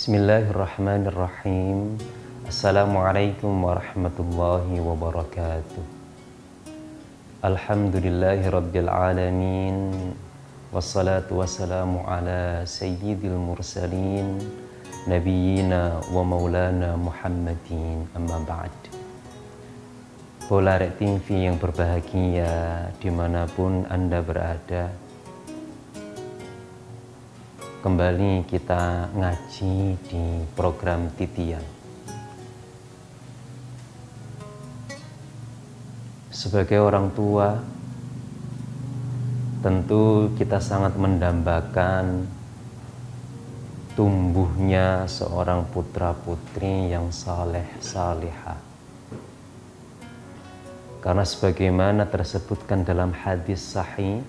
Bismillahirrahmanirrahim. Assalamualaikum warahmatullahi wabarakatuh. Alhamdulillahirabbil alamin. Wassalatu wassalamu ala sayyidil mursalin nabiyyina wa maulana Muhammadin, amma ba'd. Polarek TV yang berbahagia dimanapun Anda berada, kembali kita ngaji di program Titian. Sebagai orang tua, tentu kita sangat mendambakan tumbuhnya seorang putra-putri yang saleh salihah. Karena sebagaimana tersebutkan dalam hadis sahih,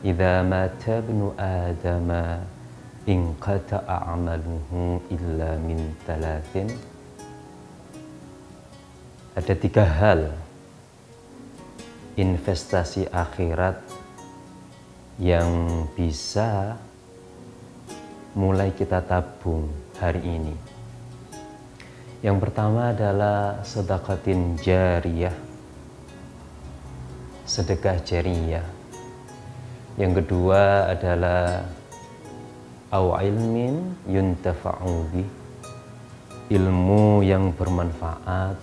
idza mata ibnu adama inqata'a 'amaluhu illa min thalathin. Ada 3 hal investasi akhirat yang bisa mulai kita tabung hari ini. Yang pertama adalah sedekatin jariyah, sedekah jariyah. Yang kedua adalah au ilmin yuntafa'u bih, ilmu yang bermanfaat.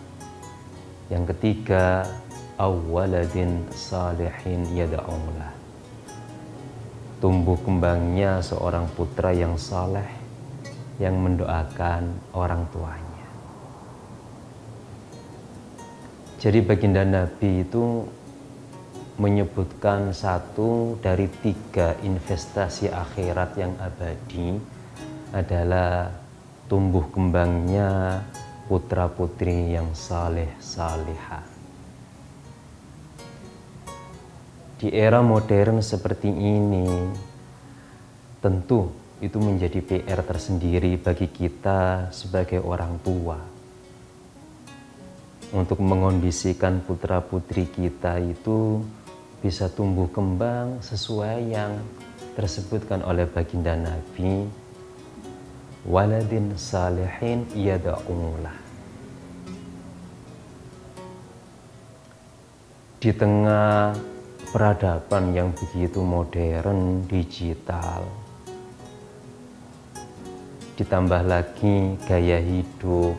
Yang ketiga au waladin salihin yad'ulah, tumbuh kembangnya seorang putra yang saleh yang mendoakan orang tuanya. Jadi baginda Nabi itu menyebutkan satu dari 3 investasi akhirat yang abadi adalah tumbuh kembangnya putra-putri yang saleh salihah. Di era modern seperti ini, tentu itu menjadi PR tersendiri bagi kita sebagai orang tua untuk mengondisikan putra-putri kita itu bisa tumbuh kembang sesuai yang tersebutkan oleh baginda Nabi, waladin salihin yad'ulah. Di tengah peradaban yang begitu modern, digital, ditambah lagi gaya hidup,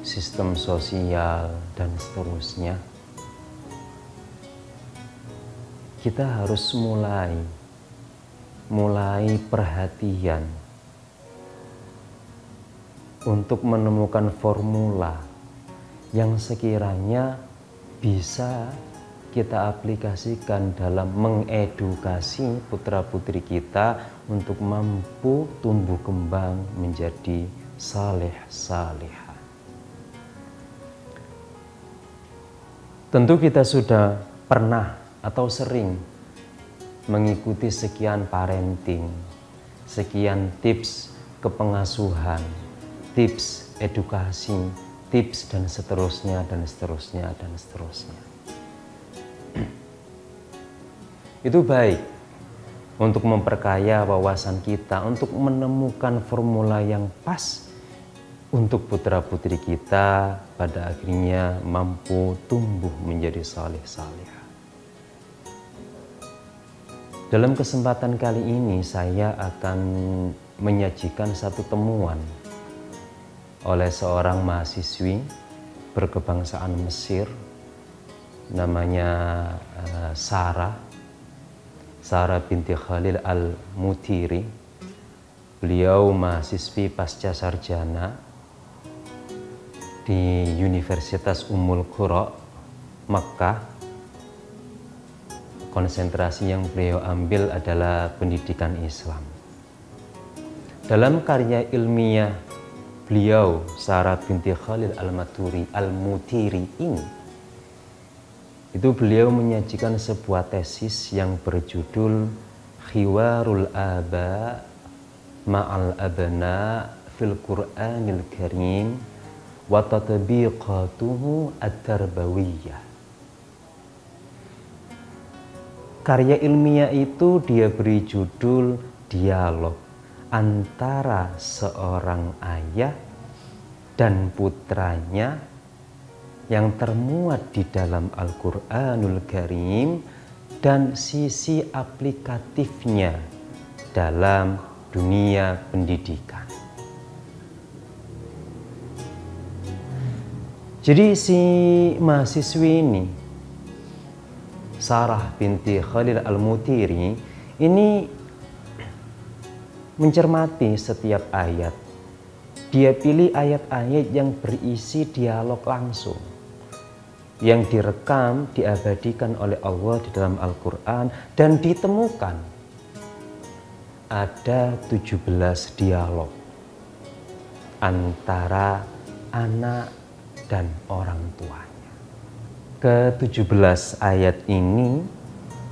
sistem sosial, dan seterusnya, kita harus mulai perhatian untuk menemukan formula yang sekiranya bisa kita aplikasikan dalam mengedukasi putra-putri kita untuk mampu tumbuh kembang menjadi saleh salihah. Tentu kita sudah pernah atau sering mengikuti sekian parenting, sekian tips kepengasuhan, tips edukasi, tips dan seterusnya dan seterusnya dan seterusnya. Itu baik untuk memperkaya wawasan kita, untuk menemukan formula yang pas untuk putra-putri kita pada akhirnya mampu tumbuh menjadi saleh salihah. Dalam kesempatan kali ini saya akan menyajikan satu temuan oleh seorang mahasiswi berkebangsaan Mesir, namanya Sarah binti Khalil al-Mutiri. Beliau mahasiswi pasca sarjana di Universitas Ummul Qura, Makkah. Konsentrasi yang beliau ambil adalah pendidikan Islam. Dalam karya ilmiah beliau, Sarah binti Khalil al-Mutiri ini, itu beliau menyajikan sebuah tesis yang berjudul Khiwarul Aba Ma'al Abna fil Qur'anil Karim wa tatbiqatuhu at-tarbawiyah. Karya ilmiah itu dia beri judul dialog antara seorang ayah dan putranya yang termuat di dalam Al-Qur'anul Karim dan sisi aplikatifnya dalam dunia pendidikan. Jadi si mahasiswi ini, Sarah binti Khalil Al-Mutiri, ini mencermati setiap ayat. Dia pilih ayat-ayat yang berisi dialog langsung, yang direkam, diabadikan oleh Allah di dalam Al-Quran, dan ditemukan ada 17 dialog antara anak dan orang tuanya. Ke-17 ayat ini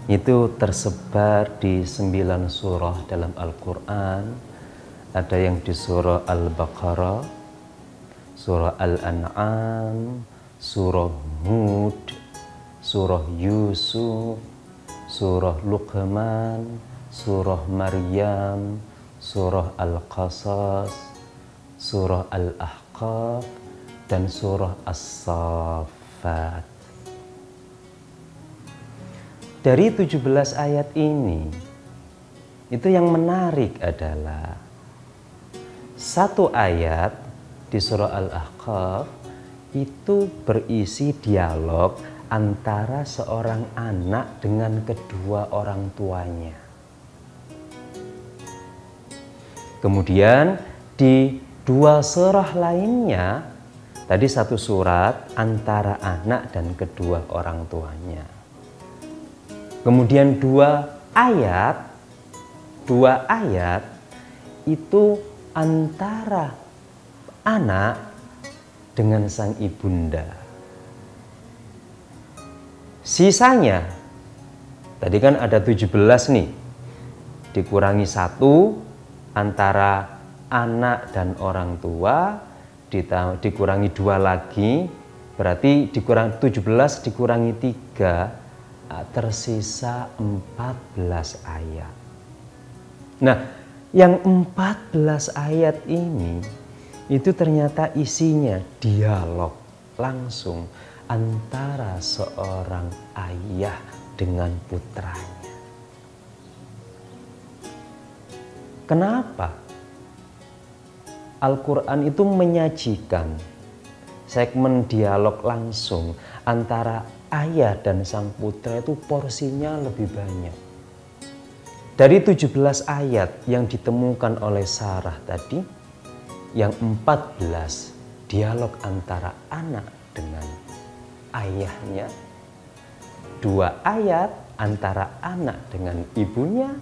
itu tersebar di 9 surah dalam Al-Quran. Ada yang di surah Al-Baqarah, surah Al-An'am, surah Hud, surah Yusuf, surah Luqman, surah Maryam, surah Al-Qasas, surah Al-Ahqaf, dan surah As-Saffat. Dari 17 ayat ini, itu yang menarik adalah satu ayat di surah Al-Ahqaf itu berisi dialog antara seorang anak dengan kedua orang tuanya. Kemudian di 2 surah lainnya, tadi satu surat antara anak dan kedua orang tuanya. Kemudian 2 ayat itu antara anak dengan sang ibunda. Sisanya, tadi kan ada 17 nih, dikurangi 1 antara anak dan orang tua, dikurangi 2 lagi, berarti 17 dikurangi 3, tersisa 14 ayat. Nah, yang 14 ayat ini itu ternyata isinya dialog langsung antara seorang ayah dengan putranya. Kenapa? Al-Quran itu menyajikan segmen dialog langsung antara ayah dan sang putra itu porsinya lebih banyak. Dari 17 ayat yang ditemukan oleh Sarah tadi, yang 14 dialog antara anak dengan ayahnya, 2 ayat antara anak dengan ibunya,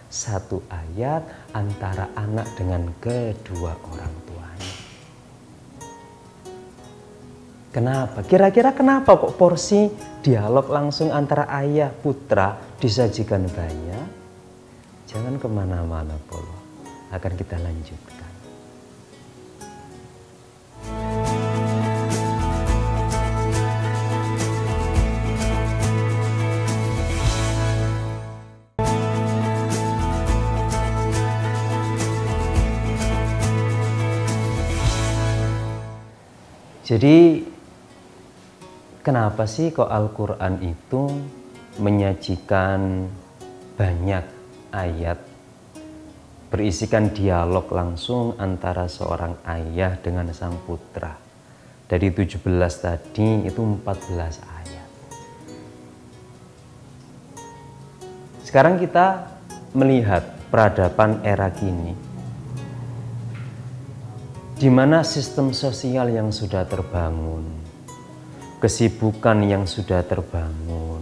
1 ayat antara anak dengan kedua orang tuanya. Kenapa? Kira-kira kenapa kok porsi dialog langsung antara ayah putra disajikan banyak? Jangan kemana-mana, Polo. Akan kita lanjutkan. Jadi kenapa sih kok Al-Quran itu menyajikan banyak ayat berisikan dialog langsung antara seorang ayah dengan sang putra? Dari 17 tadi itu 14 ayat. Sekarang kita melihat peradaban era kini, di mana sistem sosial yang sudah terbangun, kesibukan yang sudah terbangun,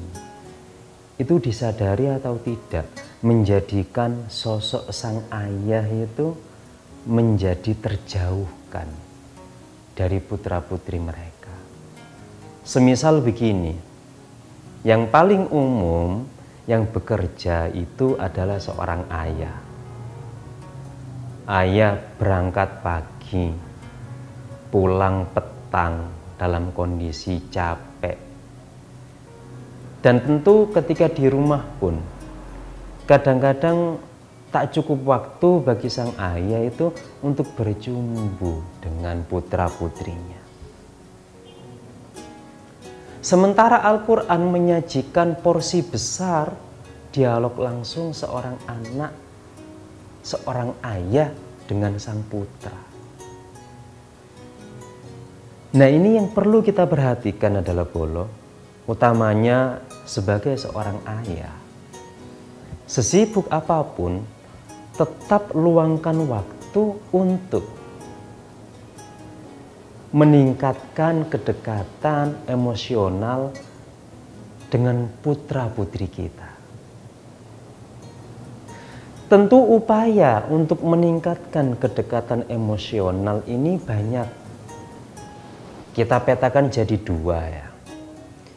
itu disadari atau tidak menjadikan sosok sang ayah itu menjadi terjauhkan dari putra-putri mereka. Semisal begini, yang paling umum yang bekerja itu adalah seorang ayah. Ayah berangkat pagi, pulang petang dalam kondisi capek. Dan tentu ketika di rumah pun, kadang-kadang tak cukup waktu bagi sang ayah itu untuk berjumbu dengan putra-putrinya. Sementara Al-Quran menyajikan porsi besar dialog langsung seorang anak, seorang ayah dengan sang putra. Nah, ini yang perlu kita perhatikan adalah Bolo, utamanya sebagai seorang ayah. Sesibuk apapun, tetap luangkan waktu untuk meningkatkan kedekatan emosional dengan putra-putri kita. Tentu upaya untuk meningkatkan kedekatan emosional ini banyak. Kita petakan jadi dua ya.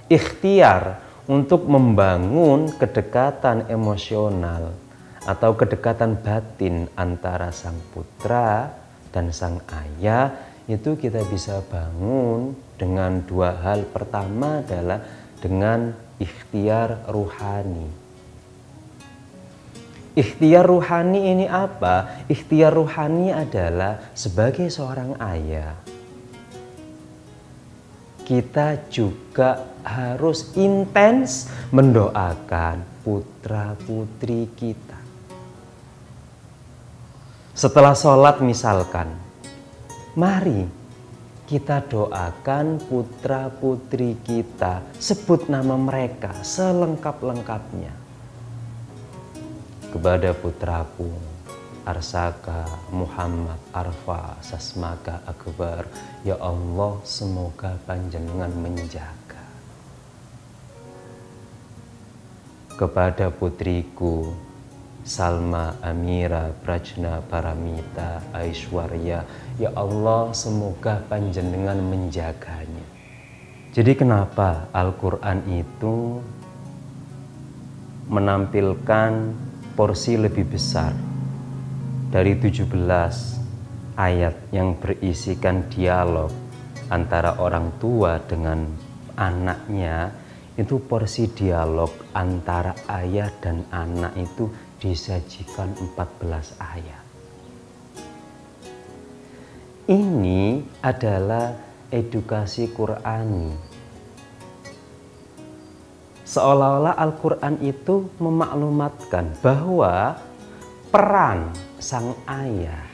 Ikhtiar untuk membangun kedekatan emosional atau kedekatan batin antara sang putra dan sang ayah itu kita bisa bangun dengan dua hal. Pertama adalah dengan ikhtiar ruhani. Ikhtiar ruhani ini apa? Ikhtiar ruhani adalah sebagai seorang ayah, kita juga harus intens mendoakan putra-putri kita. Setelah sholat misalkan, mari kita doakan putra-putri kita, sebut nama mereka selengkap-lengkapnya. Kepada putraku Arsaka Muhammad Arfa Sasmaka Akbar, ya Allah semoga panjenengan menjaga. Kepada putriku Salma Amira Prajna Paramita Aishwarya, ya Allah semoga panjenengan menjaganya. Jadi kenapa Al-Quran itu menampilkan porsi lebih besar dari 17 ayat yang berisikan dialog antara orang tua dengan anaknya? Itu porsi dialog antara ayah dan anak itu disajikan 14 ayat. Ini adalah edukasi Qur'ani. Seolah-olah Al-Quran itu memaklumatkan bahwa peran sang ayah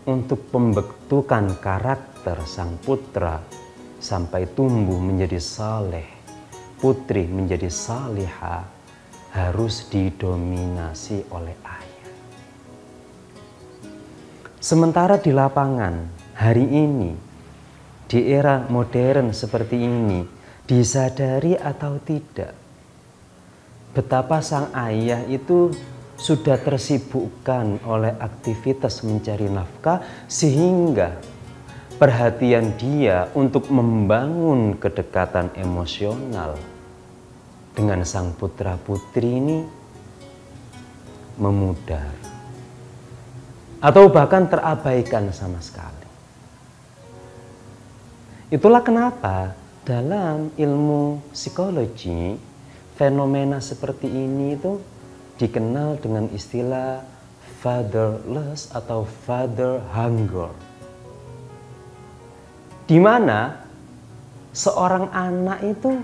untuk pembentukan karakter sang putra sampai tumbuh menjadi saleh, putri menjadi salihah, harus didominasi oleh ayah. Sementara di lapangan hari ini, di era modern seperti ini, disadari atau tidak, betapa sang ayah itu sudah tersibukkan oleh aktivitas mencari nafkah, sehingga perhatian dia untuk membangun kedekatan emosional dengan sang putra putri ini memudar atau bahkan terabaikan sama sekali. Itulah kenapa dalam ilmu psikologi fenomena seperti ini itu dikenal dengan istilah fatherless atau father hunger, di mana seorang anak itu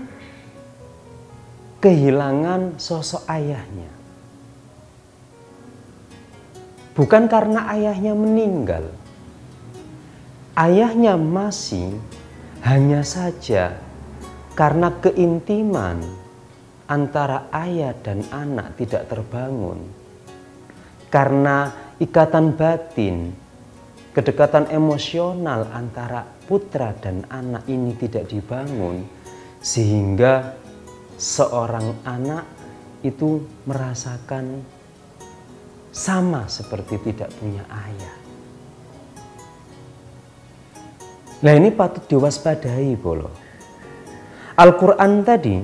kehilangan sosok ayahnya. Bukan karena ayahnya meninggal, ayahnya masih, hanya saja karena keintiman antara ayah dan anak tidak terbangun, karena ikatan batin, kedekatan emosional antara putra dan anak ini tidak dibangun, sehingga seorang anak itu merasakan sama seperti tidak punya ayah. Nah, ini patut diwaspadai, Bolo. Al-Quran tadi,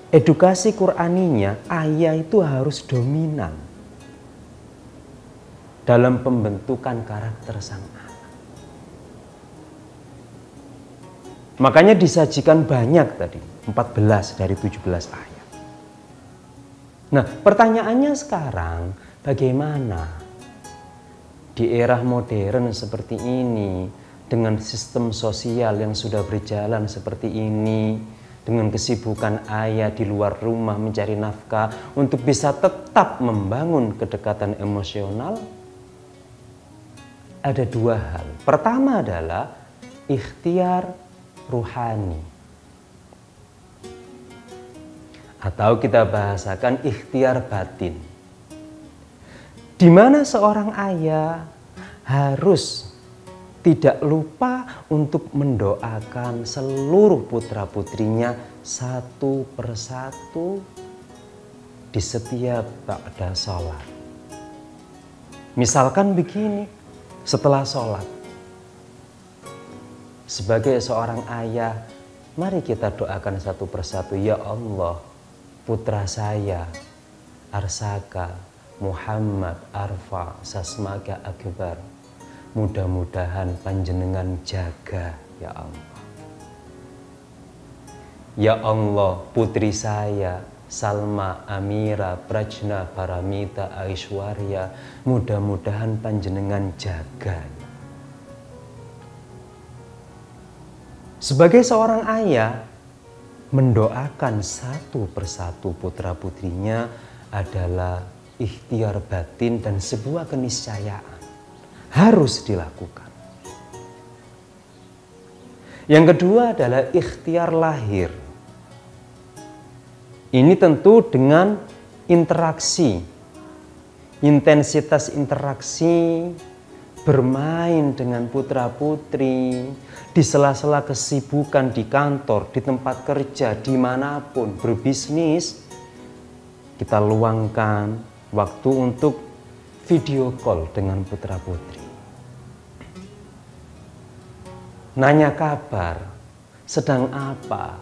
edukasi Qur'aninya, ayah itu harus dominan dalam pembentukan karakter sang anak. Makanya disajikan banyak tadi, 14 dari 17 ayat. Nah, pertanyaannya sekarang, bagaimana di era modern seperti ini, dengan sistem sosial yang sudah berjalan seperti ini, dengan kesibukan ayah di luar rumah mencari nafkah untuk bisa tetap membangun kedekatan emosional? Ada dua hal. Pertama adalah ikhtiar ruhani, atau kita bahasakan ikhtiar batin, di mana seorang ayah harus tidak lupa untuk mendoakan seluruh putra-putrinya satu persatu di setiap ba'da sholat. Misalkan begini, setelah sholat, sebagai seorang ayah, mari kita doakan satu persatu. Ya Allah, putra saya Arsaka Muhammad Arfa Sasmaga Akbar, mudah-mudahan panjenengan jaga ya Allah. Ya Allah, putri saya Salma Amira Prajna Paramita Aishwarya, mudah-mudahan panjenengan jaga. Sebagai seorang ayah, mendoakan satu persatu putra-putrinya adalah ikhtiar batin dan sebuah keniscayaan. Harus dilakukan. Yang kedua adalah ikhtiar lahir. Ini tentu dengan interaksi, intensitas interaksi, bermain dengan putra-putri, di sela-sela kesibukan di kantor, di tempat kerja, dimanapun, berbisnis, kita luangkan waktu untuk video call dengan putra-putri. Nanya kabar, sedang apa,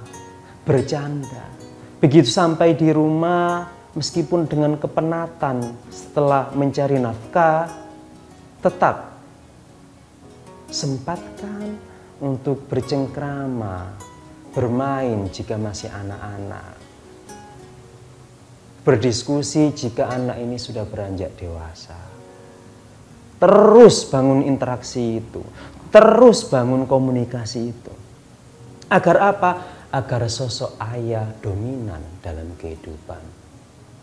bercanda. Begitu sampai di rumah, meskipun dengan kepenatan setelah mencari nafkah, tetap sempatkan untuk bercengkrama, bermain jika masih anak-anak, berdiskusi jika anak ini sudah beranjak dewasa. Terus bangun interaksi itu, terus bangun komunikasi itu. Agar apa? Agar sosok ayah dominan dalam kehidupan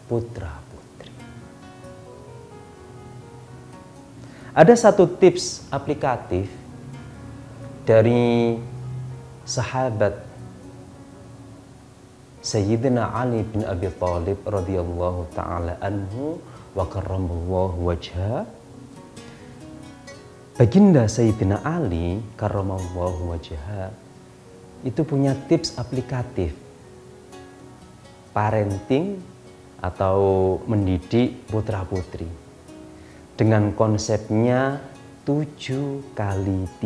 putra-putri. Ada satu tips aplikatif dari sahabat Sayyidina Ali bin Abi Thalib radhiyallahu ta'ala anhu wa karramallahu wajha. Baginda Sayyidina Ali karramallahu wajha itu punya tips aplikatif parenting atau mendidik putra-putri dengan konsepnya 7x3.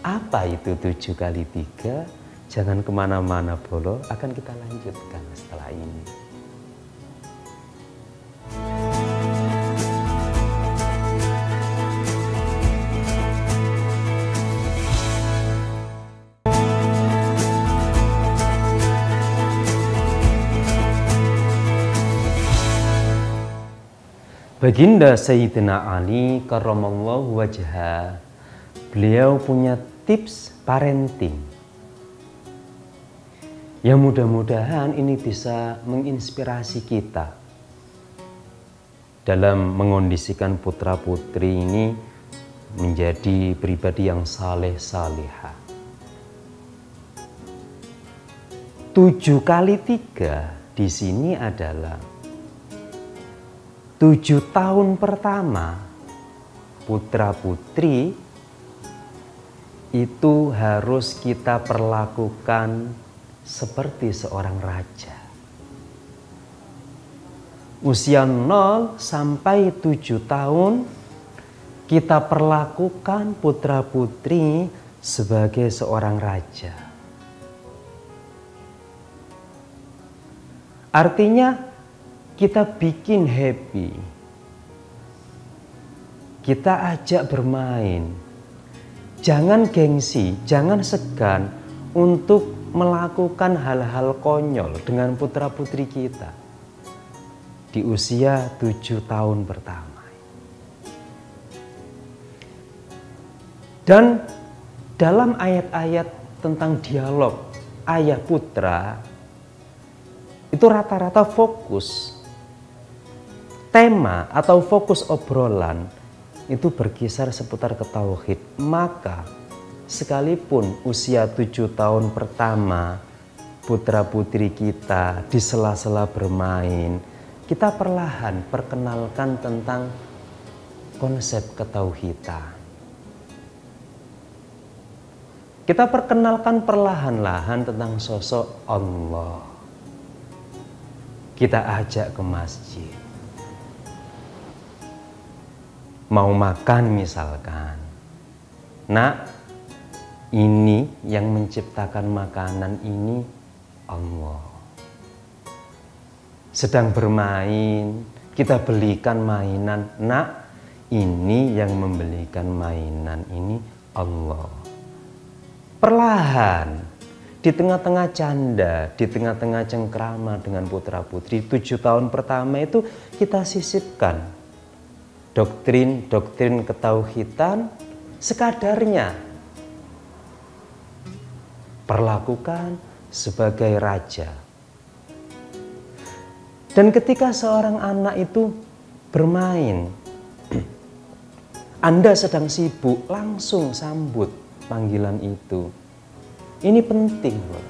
Apa itu 7x3? Jangan kemana-mana Bolo, akan kita lanjutkan setelah ini. Baginda Sayyidina Ali karramallahu wajha, beliau punya tips parenting yang mudah-mudahan ini bisa menginspirasi kita dalam mengondisikan putra-putri ini menjadi pribadi yang saleh-salihah. 7x3 di sini adalah 7 tahun pertama putra-putri itu harus kita perlakukan seperti seorang raja. Usia 0 sampai 7 tahun kita perlakukan putra-putri sebagai seorang raja. Artinya kita bikin happy, kita ajak bermain. Jangan gengsi, jangan segan untuk melakukan hal-hal konyol dengan putra-putri kita di usia 7 tahun pertama. Dan dalam ayat-ayat tentang dialog ayah putra, itu rata-rata fokus tema atau fokus obrolan itu berkisar seputar tauhid. Maka sekalipun usia 7 tahun pertama putra-putri kita di sela-sela bermain, kita perlahan perkenalkan tentang konsep ketauhidan. Kita perkenalkan perlahan-lahan tentang sosok Allah. Kita ajak ke masjid. Mau makan misalkan. Nak, ini yang menciptakan makanan ini Allah. Sedang bermain, kita belikan mainan. Nak, ini yang membelikan mainan ini Allah. Perlahan, di tengah-tengah canda, di tengah-tengah cengkrama dengan putra-putri 7 tahun pertama itu kita sisipkan doktrin ketauhidan sekadarnya. Perlakukan sebagai raja. Dan ketika seorang anak itu bermain, Anda sedang sibuk, langsung sambut panggilan itu. Ini penting loh.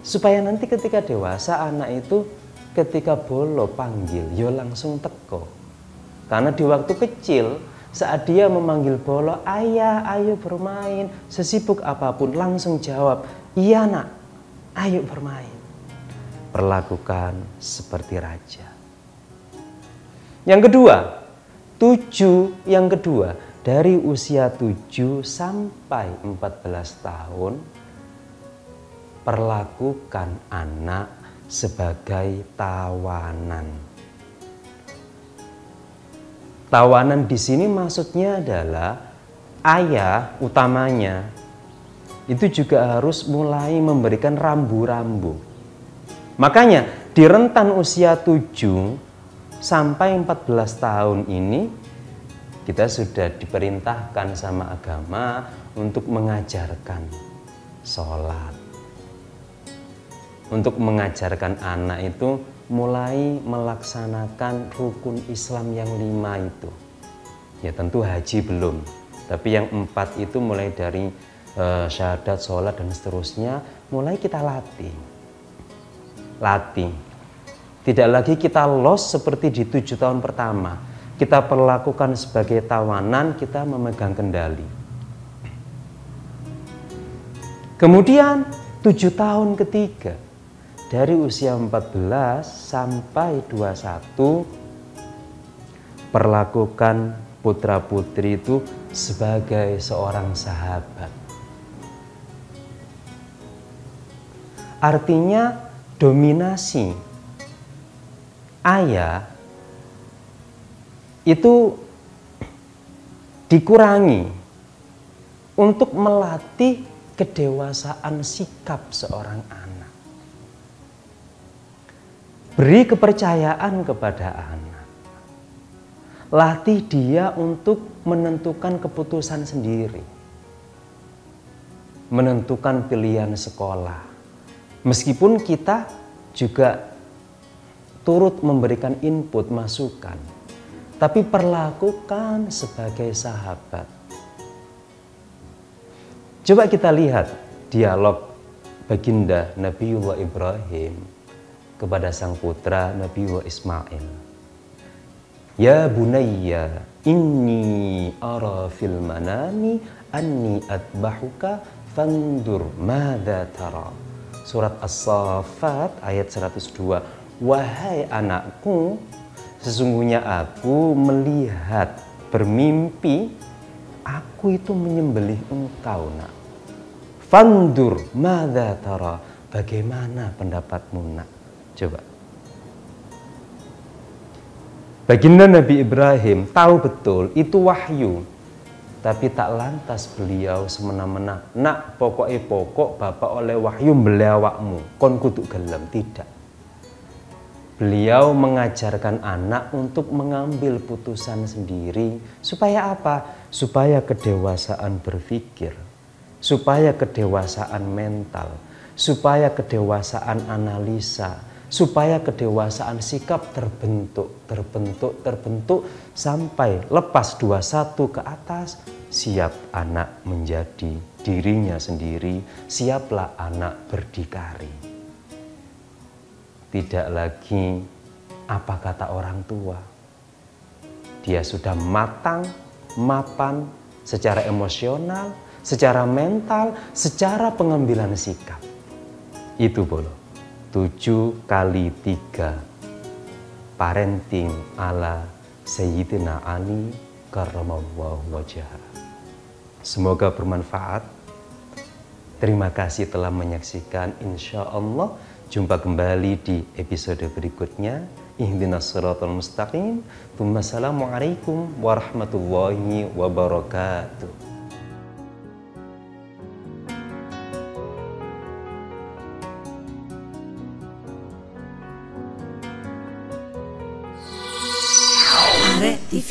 Supaya nanti ketika dewasa anak itu ketika bolo panggil, yo langsung teko. Karena di waktu kecil saat dia memanggil bolo, ayah ayo bermain, sesibuk apapun langsung jawab, iya nak, ayo bermain. Perlakukan seperti raja. Yang kedua, dari usia 7 sampai 14 tahun, perlakukan anak sebagai tawanan. Tawanan di sini maksudnya adalah ayah utamanya itu juga harus mulai memberikan rambu-rambu. Makanya di rentan usia 7 sampai 14 tahun ini kita sudah diperintahkan sama agama untuk mengajarkan sholat. Untuk mengajarkan anak itu mulai melaksanakan rukun Islam yang 5 itu. Ya tentu haji belum, tapi yang 4 itu mulai dari syahadat, sholat dan seterusnya mulai kita latih. Tidak lagi kita los seperti di 7 tahun pertama. Kita perlakukan sebagai tawanan, kita memegang kendali. Kemudian 7 tahun ketiga, dari usia 14 sampai 21, perlakukan putra-putri itu sebagai seorang sahabat. Artinya dominasi ayah itu dikurangi untuk melatih kedewasaan sikap seorang anak. Beri kepercayaan kepada anak. Latih dia untuk menentukan keputusan sendiri. Menentukan pilihan sekolah. Meskipun kita juga turut memberikan input, masukan. Tapi perlakukan sebagai sahabat. Coba kita lihat dialog baginda Nabiullah Ibrahim kepada sang putra Nabiullah Ismail. Ya bunayya inni ara fil manami anni atbahuka fandur madza tara. Surat As-Saffat ayat 102. Wahai anakku, sesungguhnya aku melihat, bermimpi, aku itu menyembelih engkau nak. Fandur madza tara, bagaimana pendapatmu nak? Coba. Baginda Nabi Ibrahim tahu betul itu wahyu. Tapi tak lantas beliau semena-mena, nak pokok bapak oleh wahyu belawakmu, kon kudu gelem. Tidak. Beliau mengajarkan anak untuk mengambil putusan sendiri. Supaya apa? Supaya kedewasaan berpikir, supaya kedewasaan mental, supaya kedewasaan analisa, supaya kedewasaan sikap terbentuk sampai lepas 21 ke atas, siap anak menjadi dirinya sendiri, siaplah anak berdikari. Tidak lagi apa kata orang tua. Dia sudah matang, mapan secara emosional, secara mental, secara pengambilan sikap. Itu Bolo. 7 kali 3 parenting ala Sayyidina Ali karramallahu wajhah. Semoga bermanfaat. Terima kasih telah menyaksikan. Insya Allah jumpa kembali di episode berikutnya. Ihdinas siratal mustaqim. Wassalamualaikum warahmatullahi wabarakatuh. Arek TV.